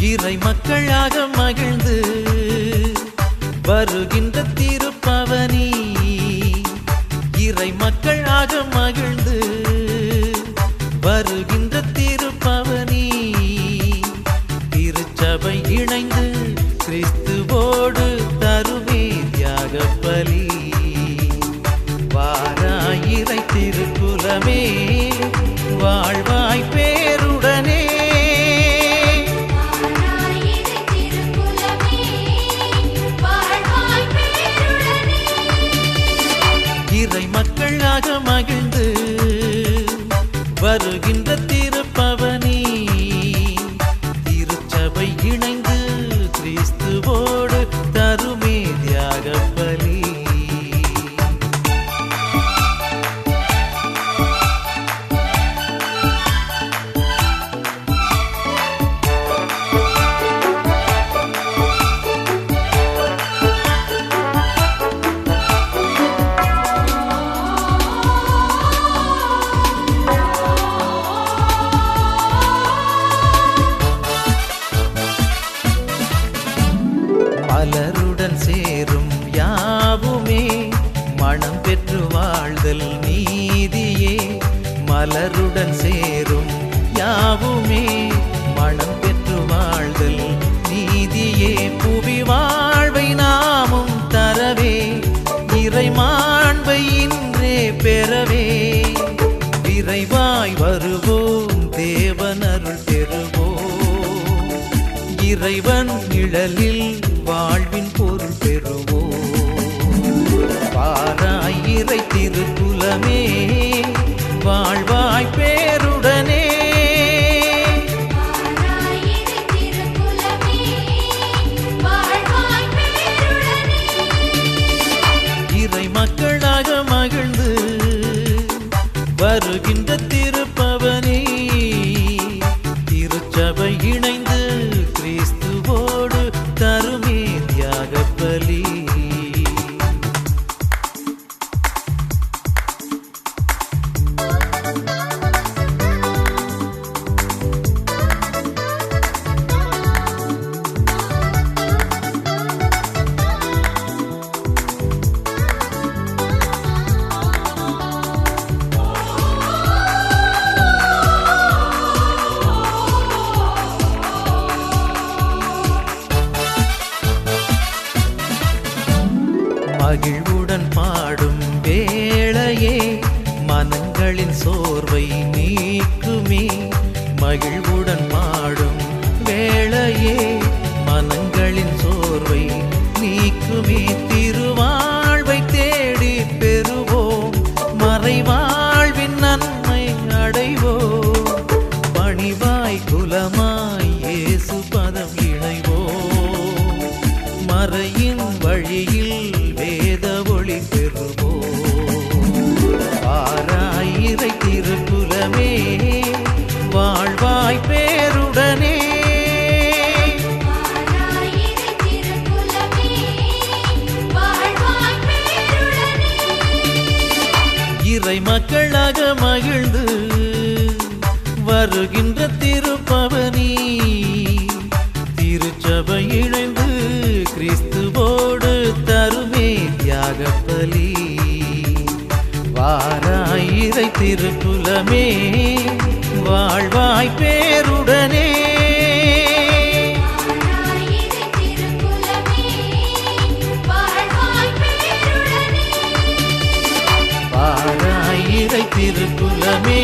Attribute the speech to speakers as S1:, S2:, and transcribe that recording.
S1: இறை மக்களாக மகிழ்ந்து வருகின்ற திருப்பவனி, இறை மக்களாக மகிழ்ந்து வருகின்ற திருப்பவனி, திருச்சபை இணைந்து கிறிஸ்துவோடு தருவே தியாக பலி. வாராயிரை திருக்குலமே வாழ்வாய் பேருடனே, இறை மக்களாக மகிழ்ந்து வருகின்ற திருப்பவனி, திருச்சபை இணைந்து கிறிஸ்துவோடு தருமே தியாக பலி. மலருடன் சேரும் யாவுமே மனம் பெற்று வாழ்தல் நீதியே, மலருடன் சேரும் யாவுமே மனம் பெற்று வாழ்தல் நீதியே. புவி வாழ்வை நாமும் தரவே, இறை மாண்பை இன்றே பெறவே, விரைவாய் வருவோம் தேவனருள் பெறுவோம், இறைவன் நிழலில் வாழ்வின் பொருள் பெறுவோம். வாராயிரை திருக்குலமே வாழ்வாய் பேருடனே, இறை மக்களாக மகிழ்ந்து வருகின்ற திருப்பவனி, திருச்சபை இணைந்து கிறிஸ்துவோடு தருமே தியாக பலி. மகிழ்வுடன் பாடும் வேளையே மனங்களின் சோர்வை நீக்குமே, மகிழ்வுடன் பாடும் வேளையே மனங்களின் சோர்வை நீக்குமே. திருவாழ்வை தேடி பெறுவோம், மறைவாழ்வின் நன்மை அடைவோம், பணிவாய் குலமாய் இயேசு பதம் இணைவோம், மறையின் வழியில் வேத ஒளி பெறுவோம். வாராயிரை திருக்குலமே வாழ்வாய் பேருடனே, இறை மக்களாக மகிழ்ந்து வருகின்ற திருப்பவனி, திருச்சபை இணைந்து கிறிஸ்துவோடு தருமே தியாக பலி. வாராயிரை திருக்குலமே வாழ்வாய் பேருடனே, வாராயிரை திருக்குலமே